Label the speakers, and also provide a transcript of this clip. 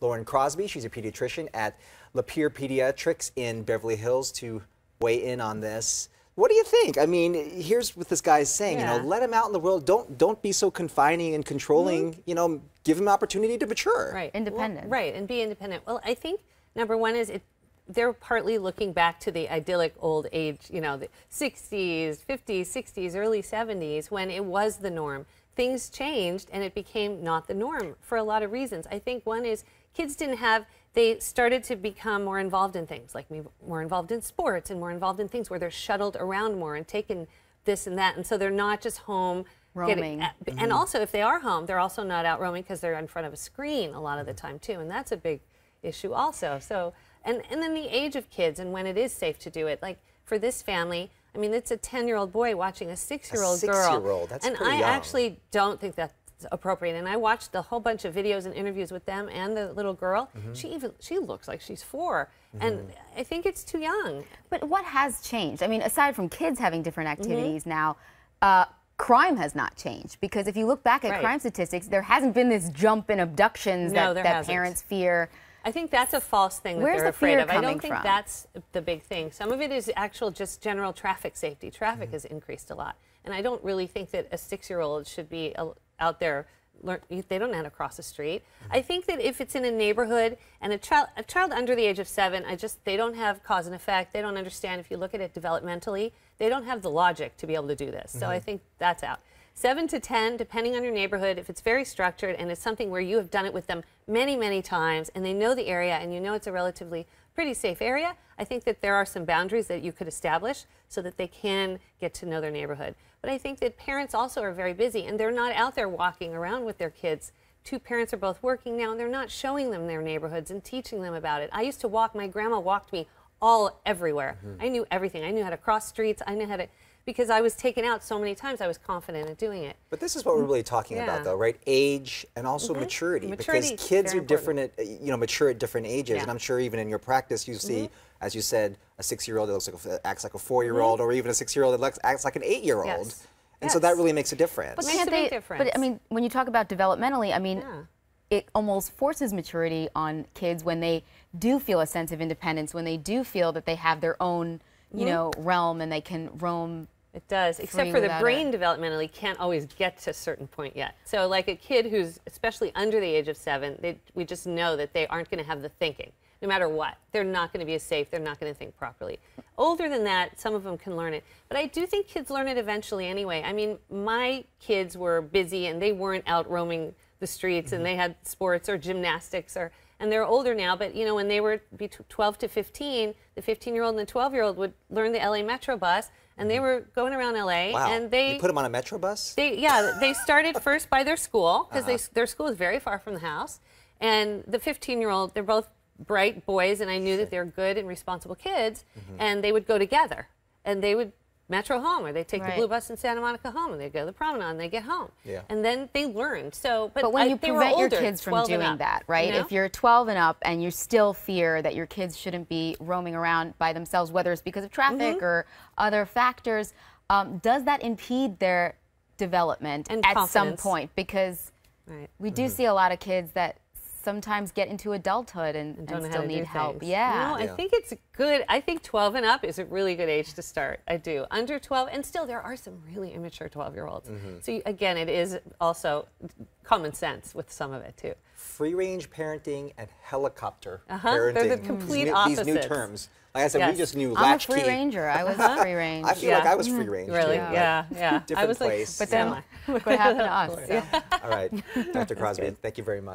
Speaker 1: Lauren Crosby. She's a pediatrician at Lapeer Pediatrics in Beverly Hills to weigh in on this. What do you think? I mean, here's what this guy's saying, you know, let him out in the world. Don't be so confining and controlling, you know, give him opportunity to mature.
Speaker 2: Right.
Speaker 3: Independent.
Speaker 2: Well, right, and be independent. Well, I think number one is they're partly looking back to the idyllic old age, you know, the 60s, 50s, 60s, early 70s, when it was the norm. Things changed and it became not the norm for a lot of reasons. I think one is kids they started to become more involved in things, like more involved in sports and more involved in things where they're shuttled around more and taken this and that. And so they're not just home
Speaker 3: roaming.
Speaker 2: And also if they are home, they're also not out roaming because they're in front of a screen a lot of the time too. And that's a big issue also. So, and then the age of kids and when it is safe to do it. Like for this family, I mean, it's a 10-year-old boy watching a 6-year-old girl.
Speaker 1: A 6-year-old, that's pretty young.
Speaker 2: And I actually don't think that's appropriate. And I watched a whole bunch of videos and interviews with them and the little girl. She looks like she's 4. And I think it's too young.
Speaker 3: But what has changed? I mean, aside from kids having different activities now, crime has not changed. Because if you look back at crime statistics, there hasn't been this jump in abductions that parents fear.
Speaker 2: I think that's a false thing that they're afraid of. I don't think that's the big thing. Some of it is actual just general traffic safety. Traffic has increased a lot. And I don't really think that a 6-year-old should be out there. They don't know how to cross a street. I think that if it's in a neighborhood and a child under the age of 7, they don't have cause and effect. They don't understand. If you look at it developmentally, they don't have the logic to be able to do this. So I think that's out. 7 to 10, depending on your neighborhood, if it's very structured and it's something where you have done it with them many, many times and they know the area and you know it's a relatively pretty safe area, I think that there are some boundaries that you could establish so that they can get to know their neighborhood. But I think that parents also are very busy and they're not out there walking around with their kids. 2 parents are both working now and they're not showing them their neighborhoods and teaching them about it. I used to walk, my grandma walked me everywhere. I knew everything. I knew how to cross streets. I knew how to, because I was taken out so many times, I was confident in doing it.
Speaker 1: But this is what we're really talking about, though, right? Age and also maturity. Because kids are different, mature at different ages. And I'm sure even in your practice, you see, as you said, a 6-year-old that acts like a 4-year-old, or even a 6-year-old that acts like an 8-year-old. And so that really makes a difference.
Speaker 2: But makes a big difference.
Speaker 3: But I mean, when you talk about developmentally, I mean, it almost forces maturity on kids when they do feel a sense of independence, when they do feel that they have their own, you know, realm and they can roam.
Speaker 2: It does, except for the brain developmentally can't always get to a certain point yet. So like a kid who's especially under the age of 7, we just know that they aren't going to have the thinking, no matter what. They're not going to be as safe. They're not going to think properly. Older than that, some of them can learn it. But I do think kids learn it eventually anyway. I mean, my kids were busy and they weren't out roaming the streets and they had sports or gymnastics and they're older now, but you know, when they were between 12 to 15, the 15-year-old and the 12-year-old would learn the LA Metro bus and they were going around LA.
Speaker 1: Wow.
Speaker 2: And
Speaker 1: you put them on a Metro bus?
Speaker 2: They started first by their school because their school is very far from the house. And the 15-year-old, they're both bright boys and I knew that they're good and responsible kids and they would go together and they would Metro home, or they take the blue bus in Santa Monica home, and they go to the promenade, and they get home. And then they learned. So,
Speaker 3: but when you prevent your kids from doing that, right? You know? If you're 12 and up, and you still fear that your kids shouldn't be roaming around by themselves, whether it's because of traffic or other factors, does that impede their development and at some point? Because we do see a lot of kids that sometimes get into adulthood and still need help.
Speaker 2: No, I think it's good. I think 12 and up is a really good age to start. I do. Under 12, and still there are some really immature 12-year-olds. So again, it is also common sense with some of it too.
Speaker 1: Free-range parenting and helicopter parenting.
Speaker 2: They're the complete opposites.
Speaker 1: These new terms. Like I said, we just knew latchkey.
Speaker 3: I'm a free ranger. I was free range.
Speaker 1: I feel like I was free range.
Speaker 2: Really? Yeah.
Speaker 1: Different place.
Speaker 3: But then what happened to us?
Speaker 1: All right, Dr. Crosby, thank you very much.